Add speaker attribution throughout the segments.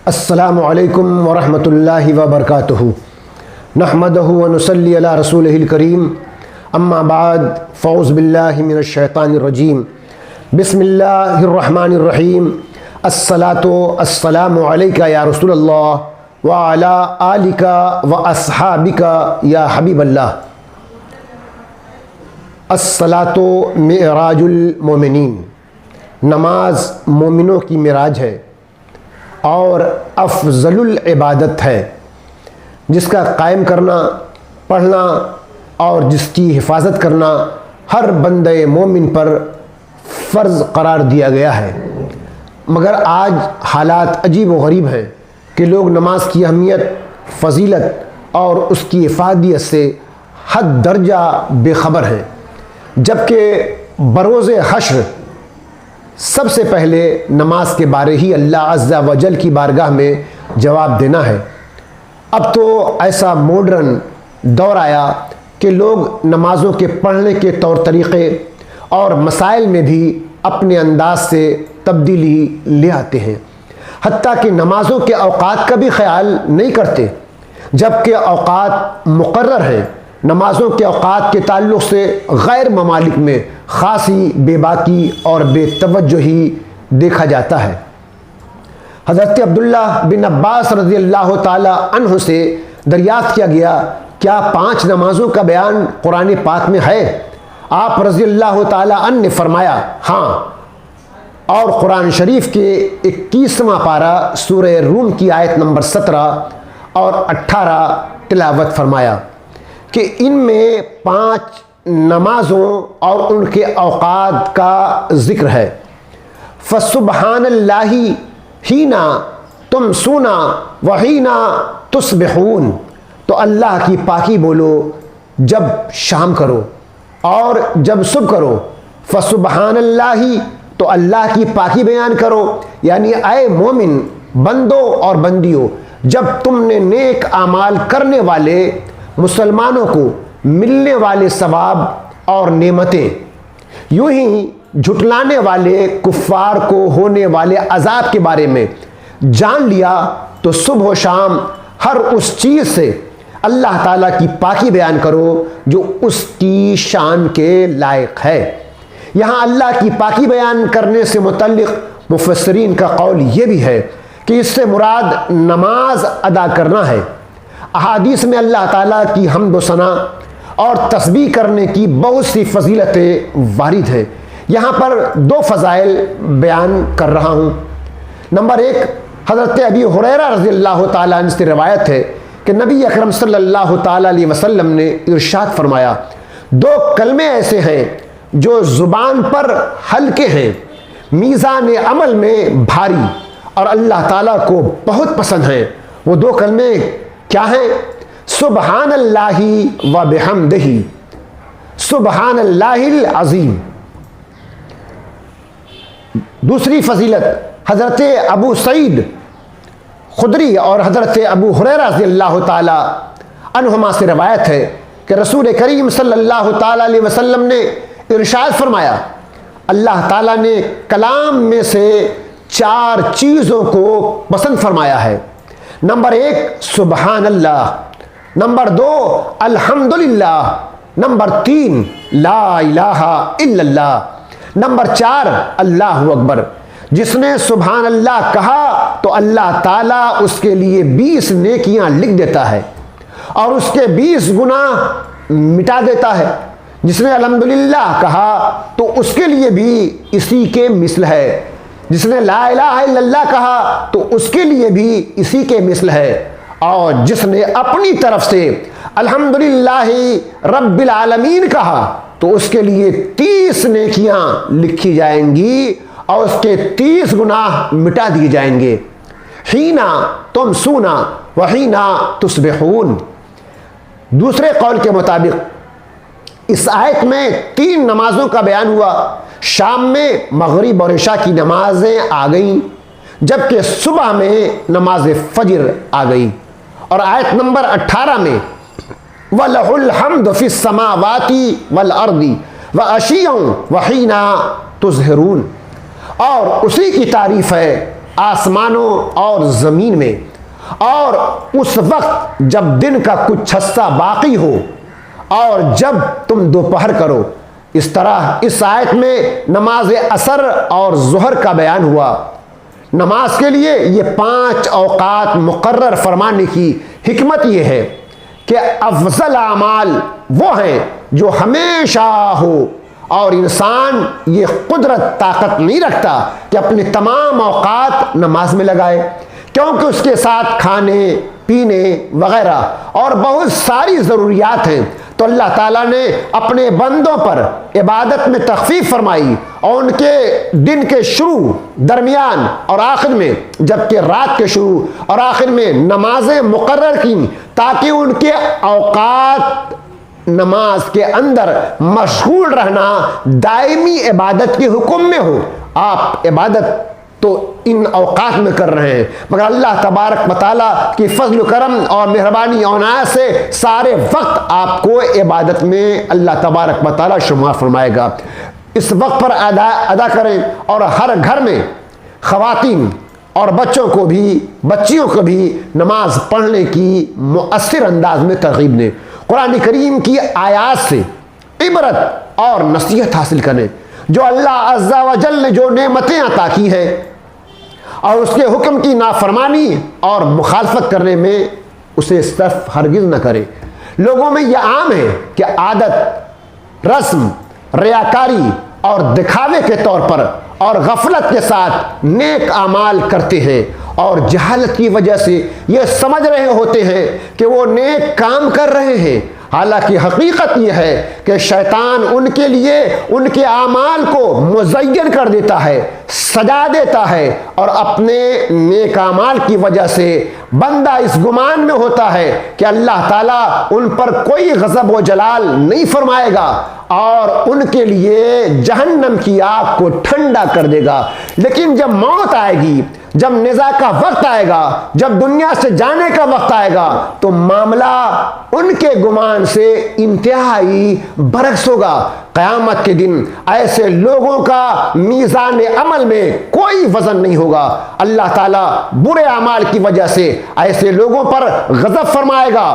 Speaker 1: अस्सलामु अलैकुम वरहमतुल्लाहि वबरकातुहू। नहमदहू व नुसल्ली अला रसूलिहिल करीम। अम्मा बाद फ़ौज़ु बिल्लाहि मिनश शैतानिर रजीम। बिस्मिल्लाहिर रहमानिर रहीम। अस्सलातु अस्सलामु अलैका या रसूलल्लाह व अला आलिका व अस्हाबिका या हबीबल्लाह। अस्सलातु मिअराजुल मोमिनीन। नमाज मोमिनों की मिराज है और अफ़ज़लुल इबादत है, जिसका कायम करना, पढ़ना और जिसकी हिफाजत करना हर बंदे मोमिन पर फ़र्ज़ करार दिया गया है। मगर आज हालात अजीब व गरीब हैं कि लोग नमाज की अहमियत, फ़जीलत और उसकी इफ़ादियत से हद दर्जा बेखबर हैं, जबकि बरोज़े हश्र सबसे पहले नमाज के बारे ही अल्लाह अज़्ज़ा वजल की बारगाह में जवाब देना है। अब तो ऐसा मॉडर्न दौर आया कि लोग नमाज़ों के पढ़ने के तौर तरीक़े और मसाइल में भी अपने अंदाज से तब्दीली ले आते हैं, हत्ता कि नमाज़ों के औक़ात का भी ख्याल नहीं करते, जबकि औक़ात मुक़र्रर हैं। नमाज़ों के औक़ात के ताल्लुक़ से गैर ममालिक में ख़ासी बेबाकी और बेतवज्जुही देखा जाता है। हज़रत अब्दुल्ला बिन अब्बास रज़ियल्लाहु ताला अन्हु से दरियाफ़्त किया गया, क्या 5 नमाज़ों का बयान कुरान पाक में है? आप रज़ियल्लाहु ताला अन्हु ने फरमाया, हाँ, और कुरान शरीफ के 21वां पारा सूरह रूम की आयत नंबर 17 और 18 तिलावत फरमाया कि इनमें 5 नमाज़ों और उनके औक़ात का ज़िक्र है। फ़सुब्हानल्लाहि हीना तुमसूना व हीना तुस्बिहून। तो अल्लाह की पाकी बोलो जब शाम करो और जब सुबह करो। फ़सुब्हानल्लाहि, तो अल्लाह की पाकी बयान करो, यानी ऐ मोमिन बंदो और बंदियों, जब तुमने नेक आमाल करने वाले मुसलमानों को मिलने वाले सवाब और नेमतें, यूं ही झुटलाने वाले कुफ्फार को होने वाले अजाब के बारे में जान लिया, तो सुबह व शाम हर उस चीज़ से अल्लाह ताला की पाकी बयान करो जो उसकी शान के लायक है। यहाँ अल्लाह की पाकी बयान करने से मुतल्लिक़ मुफस्सिरीन का कौल ये भी है कि इससे मुराद नमाज अदा करना है। अहादीस में अल्लाह ताला की हम्द व सना और तस्बीह करने की बहुत सी फजीलतें वारिद हैं। यहाँ पर 2 फ़ज़ाइल बयान कर रहा हूँ। नंबर 1, हज़रत अबी हुरैरा रज़ियल्लाहु ताला अन्हु से रिवायत है कि नबी अकरम सल्लल्लाहु ताला अलैहि वसल्लम ने इरशाद फरमाया, 2 कलमे ऐसे हैं जो ज़ुबान पर हल्के हैं, मीज़ान अमल में भारी और अल्लाह ताला को बहुत पसंद हैं। वो 2 कलमे क्या हैं? सुब्हानल्लाहि व बिहम्दिही, सुब्हानल्लाहिल अज़ीम। दूसरी फजीलत, हज़रत अबू सईद खुदरी और हज़रत अबू हुरैरा रज़ियल्लाहु ताला अन्हुमा से रवायत है कि रसूल करीम सल्लल्लाहु ताला अलैहि वसल्लम ने इरशाद फरमाया, अल्लाह ताला ने कलाम में से 4 चीज़ों को पसंद फरमाया है। नंबर 1 सुबहान अल्लाह, नंबर 2 अल्हम्दुलिल्लाह, नंबर 3 ला इलाहा इल्लल्लाह, नंबर 4 अल्लाहु अकबर। जिसने सुबहान अल्लाह कहा तो अल्लाह ताला उसके लिए 20 नेकियां लिख देता है और उसके 20 गुनाह मिटा देता है। जिसने अल्हम्दुलिल्लाह कहा तो उसके लिए भी इसी के मिस्ल है। जिसने ला इलाहा इल्लल्लाह कहा तो उसके लिए भी इसी के मिस्ल है। और जिसने अपनी तरफ से अल्हम्दुलिल्लाहि रब्बिल आलमीन कहा तो उसके लिए 30 नेकियां लिखी जाएंगी और उसके 30 गुनाह मिटा दिए जाएंगे। हीना तुम सूना व हीना तुस्बिहून। दूसरे कौल के मुताबिक इस आयत में 3 नमाजों का बयान हुआ। शाम में मगरिब और इशा की नमाजें आ गईं, जबकि सुबह में नमाज फजर आ गई। और आयत नंबर 18 में वलहुल हम्द फिस समावाति वल अर्दी व अशिय्यन व हीना तुज़हिरून, और उसी की तारीफ़ है आसमानों और ज़मीन में, और उस वक्त जब दिन का कुछ हिस्सा बाकी हो और जब तुम दोपहर करो। इस तरह इस आयत में नमाज असर और ज़ोहर का बयान हुआ। नमाज के लिए ये 5 औकात मुकर्रर फरमाने की हिकमत ये है कि अफजल आमाल वो हैं जो हमेशा हो, और इंसान ये कुदरत ताकत नहीं रखता कि अपने तमाम औकात नमाज में लगाए, क्योंकि उसके साथ खाने पीने वगैरह और बहुत सारी ज़रूरियात हैं। तो अल्लाह ताला ने अपने बंदों पर इबादत में तखफीफ फरमाई और उनके दिन के शुरू, दरमियान और आखिर में, जबकि रात के शुरू और आखिर में नमाजें मुकर्रर की, ताकि उनके औकात नमाज के अंदर मशगूल रहना दायमी इबादत के हुक्म में हो। आप इबादत तो इन औकात में कर रहे हैं, मगर अल्लाह तबारक व तआला की फजल करम और मेहरबानी और इनायत से सारे वक्त आपको इबादत में अल्लाह तबारक व तआला शुमार फरमाएगा। इस वक्त पर अदा करें, और हर घर में ख़वातीन और बच्चों को भी, बच्चियों को भी नमाज पढ़ने की मुअस्सिर अंदाज में तरगीब दें। कुरान करीम की आयात से इबरत और नसीहत हासिल करें। जो अल्लाह अज़्ज़ा व जल ने जो नेमतें अता की हैं और उसके हुक्म की नाफरमानी और मुखालफत करने में उसे सिर्फ हरगिज़ न करे। लोगों में यह आम है कि आदत, रस्म, रियाकारी और दिखावे के तौर पर और गफलत के साथ नेक आमाल करते हैं, और जहालत की वजह से ये समझ रहे होते हैं कि वो नेक काम कर रहे हैं। हालांकि हकीकत यह है कि शैतान उनके लिए उनके आमाल को मुज़य्यन कर देता है, सजा देता है, और अपने नेक आमाल की वजह से बंदा इस गुमान में होता है कि अल्लाह ताला उन पर कोई गज़ब व जलाल नहीं फरमाएगा और उनके लिए जहन्नम की आग को ठंडा कर देगा। लेकिन जब मौत आएगी, जब निज़ा का वक्त आएगा, जब दुनिया से जाने का वक्त आएगा, तो मामला उनके गुमान से इंतहाई बरक्स होगा। क़यामत के दिन ऐसे लोगों का मीज़ान अमल में कोई वज़न नहीं होगा। अल्लाह ताला बुरे अमाल की वजह से ऐसे लोगों पर गज़ब फरमाएगा,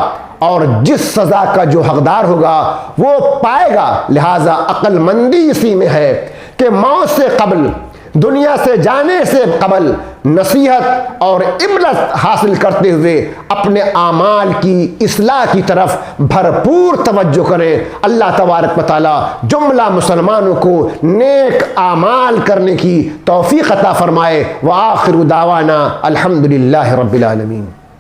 Speaker 1: और जिस सज़ा का जो हकदार होगा वो पाएगा। लिहाजा अक्लमंदी इसी में है कि मौत से कबल, दुनिया से जाने से कबल नसीहत और इबरत हासिल करते हुए अपने आमाल की इस्लाह की तरफ भरपूर तवज्जो करें। अल्लाह तबारक व तआला जुमला मुसलमानों को नेक आमाल करने की तौफीक अता फरमाए। व आखिरु दावाना अल्हम्दुलिल्लाहि रब्बिल आलमीन।